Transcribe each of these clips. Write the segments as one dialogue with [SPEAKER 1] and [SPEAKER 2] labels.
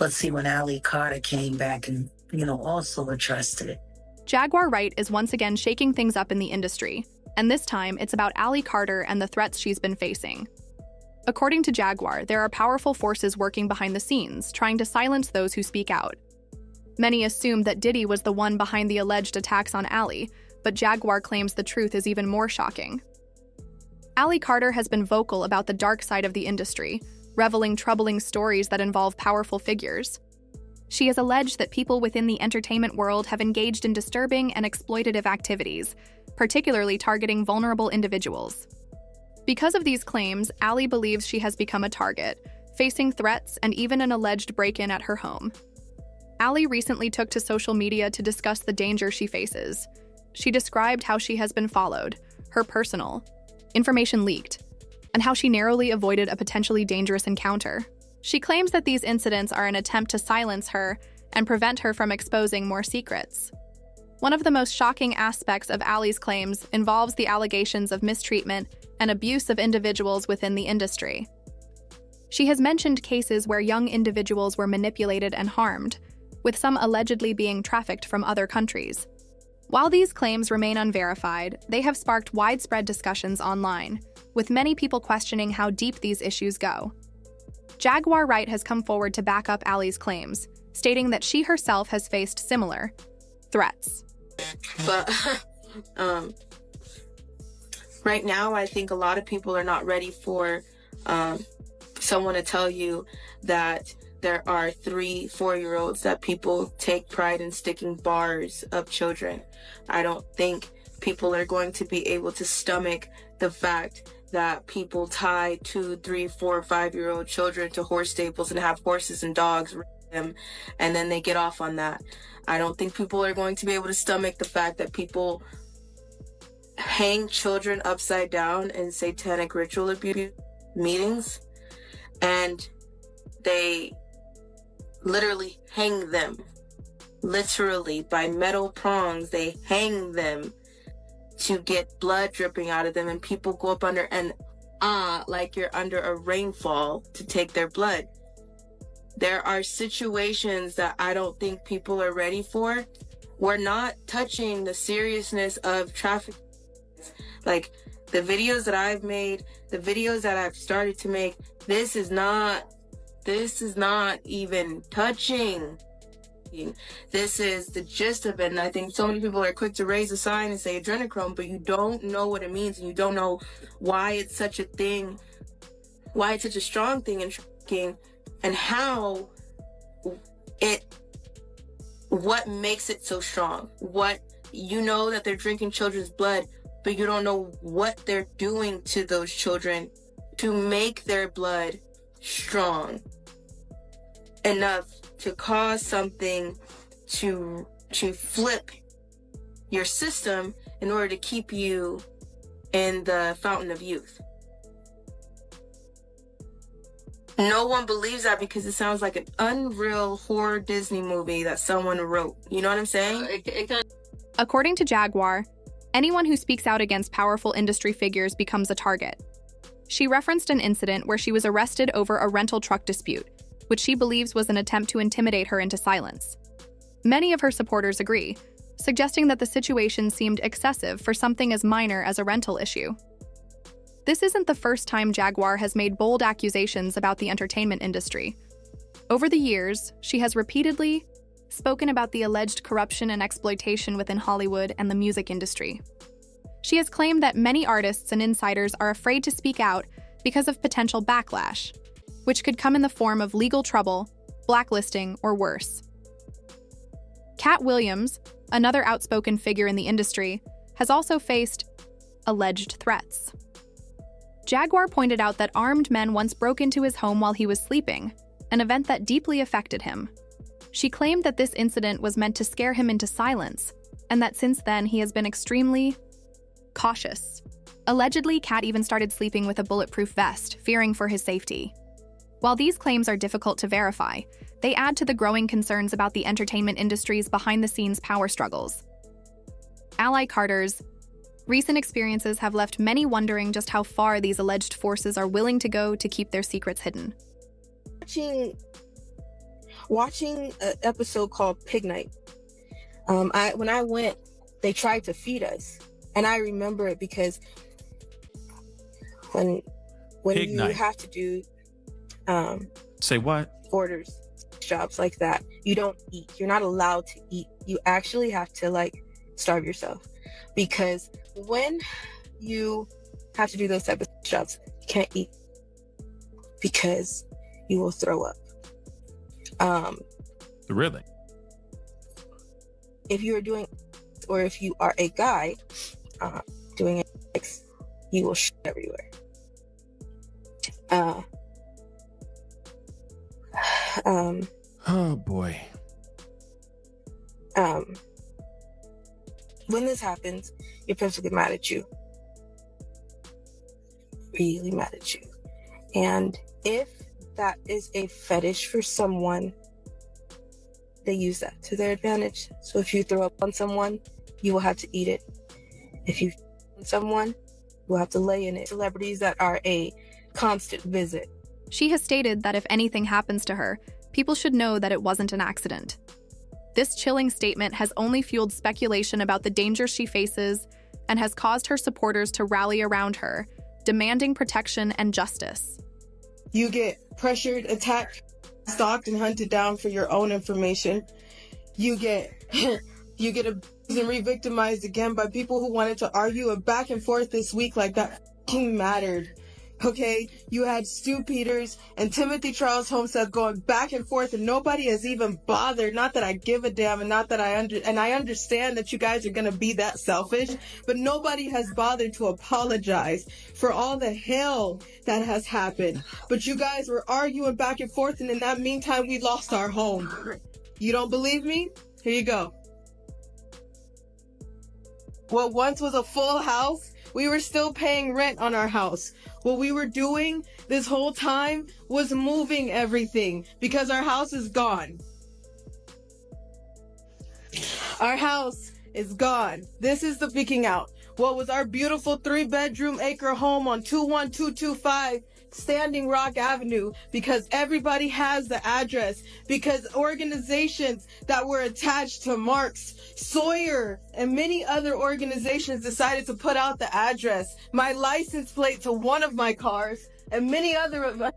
[SPEAKER 1] But see, when Ali Carter came back and, also addressed it.
[SPEAKER 2] Jaguar Wright is once again shaking things up in the industry, and this time it's about Ali Carter and the threats she's been facing. According to Jaguar, there are powerful forces working behind the scenes, trying to silence those who speak out. Many assume that Diddy was the one behind the alleged attacks on Ali, but Jaguar claims the truth is even more shocking. Ali Carter has been vocal about the dark side of the industry, revealing troubling stories that involve powerful figures. She has alleged that people within the entertainment world have engaged in disturbing and exploitative activities, particularly targeting vulnerable individuals. Because of these claims, Ali believes she has become a target, facing threats and even an alleged break-in at her home. Ali recently took to social media to discuss the danger she faces. She described how she has been followed, her personal information leaked, and how she narrowly avoided a potentially dangerous encounter. She claims that these incidents are an attempt to silence her and prevent her from exposing more secrets. One of the most shocking aspects of Ali's claims involves the allegations of mistreatment and abuse of individuals within the industry. She has mentioned cases where young individuals were manipulated and harmed, with some allegedly being trafficked from other countries. While these claims remain unverified, they have sparked widespread discussions online, with many people questioning how deep these issues go. Jaguar Wright has come forward to back up Ali's claims, stating that she herself has faced similar threats.
[SPEAKER 3] But right now, I think a lot of people are not ready for someone to tell you that there are 3-4-year-olds that people take pride in sticking bars of children. I don't think people are going to be able to stomach the fact that people tie 2, 3, 4, 5-year-old children to horse stables and have horses and dogs them, and then they get off on that. I don't think people are going to be able to stomach the fact that people hang children upside down in satanic ritual abuse meetings, and they literally hang them. Literally, by metal prongs, they hang them to get blood dripping out of them, and people go up under and like you're under a rainfall to take their blood. There are situations that I don't think people are ready for. We're not touching the seriousness of traffic. Like the videos that I've made, the videos that I've started to make, this is not even touching. This is the gist of it, and I think so many people are quick to raise a sign and say adrenochrome, but you don't know what it means, and you don't know why it's such a thing, why it's such a strong thing in trafficking, and how what makes it so strong. What, you know that they're drinking children's blood, but you don't know what they're doing to those children to make their blood strong enough to cause something to flip your system in order to keep you in the fountain of youth. No one believes that because it sounds like an unreal horror Disney movie that someone wrote. You know what I'm saying?
[SPEAKER 2] According to Jaguar, anyone who speaks out against powerful industry figures becomes a target. She referenced an incident where she was arrested over a rental truck dispute, which she believes was an attempt to intimidate her into silence. Many of her supporters agree, suggesting that the situation seemed excessive for something as minor as a rental issue. This isn't the first time Jaguar has made bold accusations about the entertainment industry. Over the years, she has repeatedly spoken about the alleged corruption and exploitation within Hollywood and the music industry. She has claimed that many artists and insiders are afraid to speak out because of potential backlash, which could come in the form of legal trouble, blacklisting, or worse. Cat Williams, another outspoken figure in the industry, has also faced alleged threats. Jaguar pointed out that armed men once broke into his home while he was sleeping, an event that deeply affected him. She claimed that this incident was meant to scare him into silence, and that since then he has been extremely cautious. Allegedly, Cat even started sleeping with a bulletproof vest, fearing for his safety. While these claims are difficult to verify, they add to the growing concerns about the entertainment industry's behind-the-scenes power struggles. Ali Carter's recent experiences have left many wondering just how far these alleged forces are willing to go to keep their secrets hidden.
[SPEAKER 3] Watching watching an episode called Pig Night. When I went, they tried to feed us, and I remember it because when
[SPEAKER 4] Pig
[SPEAKER 3] you
[SPEAKER 4] night.
[SPEAKER 3] have to do
[SPEAKER 4] Say what?
[SPEAKER 3] orders, jobs like that, you don't eat. You're not allowed to eat. You actually have to like starve yourself, because when you have to do those type of jobs, you can't eat because you will throw up.
[SPEAKER 4] Really?
[SPEAKER 3] If you are doing, or if you are a guy doing it, you will shit everywhere.
[SPEAKER 4] Oh boy.
[SPEAKER 3] When this happens, your parents will get mad at you. Really mad at you. And if that is a fetish for someone, they use that to their advantage. So if you throw up on someone, you will have to eat it. If you on someone, you will have to lay in it. Celebrities that are a constant visit.
[SPEAKER 2] She has stated that if anything happens to her, people should know that it wasn't an accident. This chilling statement has only fueled speculation about the danger she faces and has caused her supporters to rally around her, demanding protection and justice.
[SPEAKER 3] You get pressured, attacked, stalked, and hunted down for your own information. You get abused and re-victimized again by people who wanted to argue a back and forth this week like that fucking mattered. Okay, you had Stu Peters and Timothy Charles Homestead going back and forth, and nobody has even bothered. Not that I give a damn, and not that I understand that you guys are gonna be that selfish, but nobody has bothered to apologize for all the hell that has happened. But you guys were arguing back and forth, and in that meantime, we lost our home. You don't believe me? Here you go. What once was a full house, we were still paying rent on our house. What we were doing this whole time was moving everything because our house is gone. Our house is gone. This is the picking out. What was our beautiful 3-bedroom acre home on 21225 Standing Rock Avenue, because everybody has the address, because organizations that were attached to Marx, Sawyer, and many other organizations decided to put out the address, my license plate to one of my cars, and many other.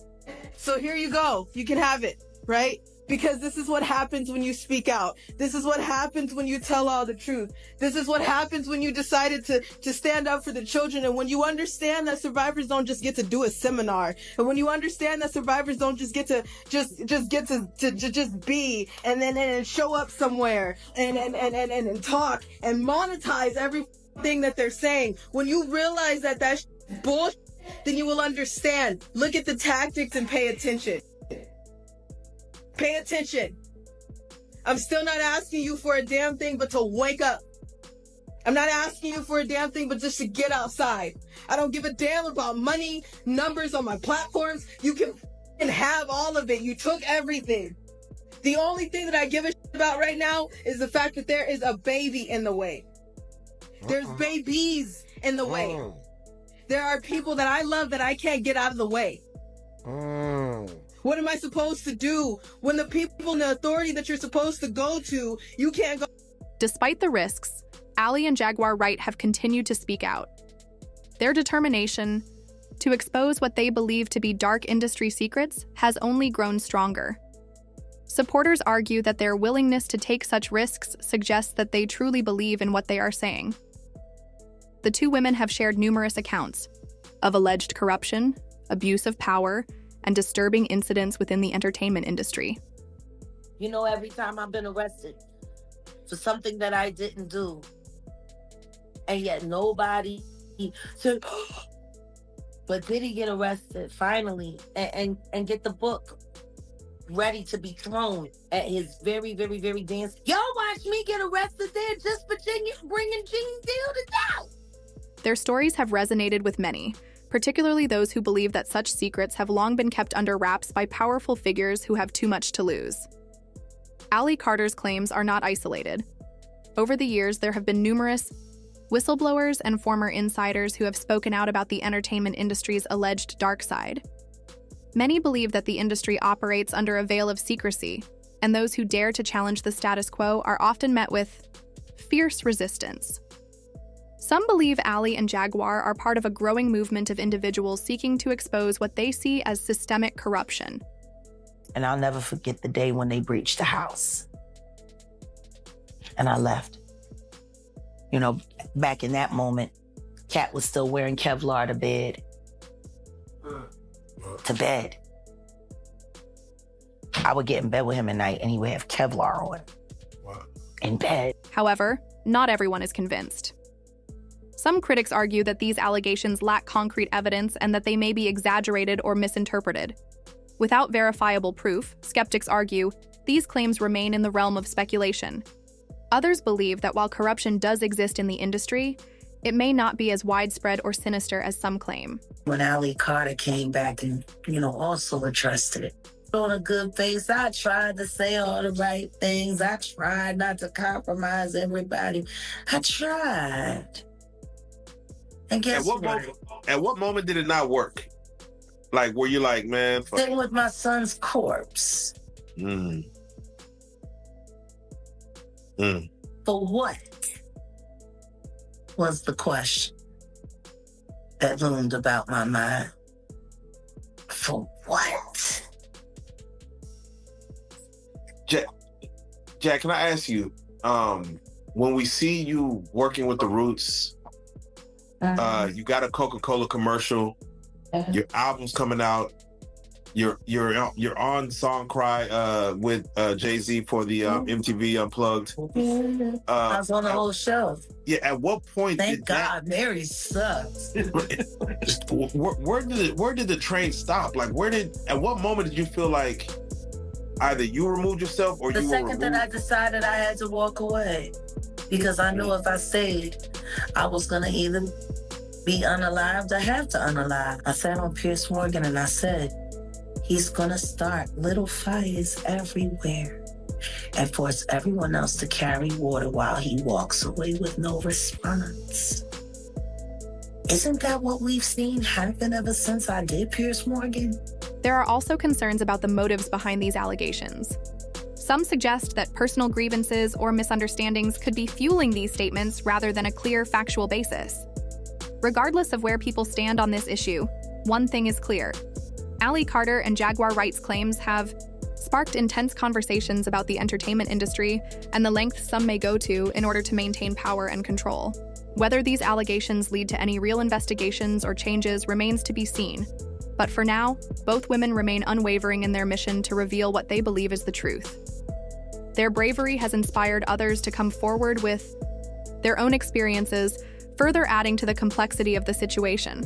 [SPEAKER 3] So here you go. You can have it, right? Because this is what happens when you speak out. This is what happens when you tell all the truth. This is what happens when you decided to stand up for the children. And when you understand that survivors don't just get to do a seminar. And when you understand that survivors don't just get to just be and then show up somewhere and talk and monetize everything that they're saying. When you realize that that's bullshit, then you will understand. Look at the tactics and pay attention. Pay attention. I'm still not asking you for a damn thing but to wake up. I'm not asking you for a damn thing but just to get outside. I don't give a damn about money, numbers on my platforms. You can have all of it. You took everything. The only thing that I give a shit about right now is the fact that there is a baby in the way. There's babies in the way. There are people that I love that I can't get out of the way. What am I supposed to do when the people in the authority that you're supposed to go to, you can't go?
[SPEAKER 2] Despite the risks, Ali and Jaguar Wright have continued to speak out. Their determination to expose what they believe to be dark industry secrets has only grown stronger. Supporters argue that their willingness to take such risks suggests that they truly believe in what they are saying. The two women have shared numerous accounts of alleged corruption, abuse of power, and disturbing incidents within the entertainment industry.
[SPEAKER 5] You know, every time I've been arrested for something that I didn't do, and yet nobody said, but did he get arrested finally and get the book ready to be thrown at his very, very, very dance? Y'all watch me get arrested there just for bringing Gene Deal to doubt.
[SPEAKER 2] Their stories have resonated with many, particularly those who believe that such secrets have long been kept under wraps by powerful figures who have too much to lose. Ali Carter's claims are not isolated. Over the years, there have been numerous whistleblowers and former insiders who have spoken out about the entertainment industry's alleged dark side. Many believe that the industry operates under a veil of secrecy, and those who dare to challenge the status quo are often met with fierce resistance. Some believe Allie and Jaguar are part of a growing movement of individuals seeking to expose what they see as systemic corruption.
[SPEAKER 5] And I'll never forget the day when they breached the house. And I left. You know, back in that moment, Cat was still wearing Kevlar to bed. I would get in bed with him at night and he would have Kevlar on. In bed.
[SPEAKER 2] However, not everyone is convinced. Some critics argue that these allegations lack concrete evidence and that they may be exaggerated or misinterpreted. Without verifiable proof, skeptics argue, these claims remain in the realm of speculation. Others believe that while corruption does exist in the industry, it may not be as widespread or sinister as some claim.
[SPEAKER 1] When Allie Carter came back and, also addressed it. On a good face, I tried to say all the right things. I tried not to compromise everybody. I tried. And guess what?
[SPEAKER 6] At what moment did it not work? Like, were you like, man?
[SPEAKER 1] Sitting with my son's corpse. For what? Was the question that loomed about my mind. For what?
[SPEAKER 6] Jack, can I ask you, when we see you working with the Roots, you got a Coca-Cola commercial, your album's coming out, you're on Song Cry with Jay-Z for the MTV Unplugged.
[SPEAKER 1] I was on the whole show.
[SPEAKER 6] Yeah, at what point
[SPEAKER 1] Thank God Mary sucks.
[SPEAKER 6] where did the train stop? Like, at what moment did you feel like either you removed yourself or
[SPEAKER 1] the
[SPEAKER 6] you were
[SPEAKER 1] second that I decided I had to walk away, because I knew if I stayed, I was gonna either be unalived or have to unalive. I sat on Pierce Morgan and I said, he's gonna start little fires everywhere and force everyone else to carry water while he walks away with no response. Isn't that what we've seen happen ever since I did Pierce Morgan?
[SPEAKER 2] There are also concerns about the motives behind these allegations. Some suggest that personal grievances or misunderstandings could be fueling these statements rather than a clear factual basis. Regardless of where people stand on this issue, one thing is clear. Allie Carter and Jaguar Wright's claims have sparked intense conversations about the entertainment industry and the lengths some may go to in order to maintain power and control. Whether these allegations lead to any real investigations or changes remains to be seen. But for now, both women remain unwavering in their mission to reveal what they believe is the truth. Their bravery has inspired others to come forward with their own experiences, further adding to the complexity of the situation.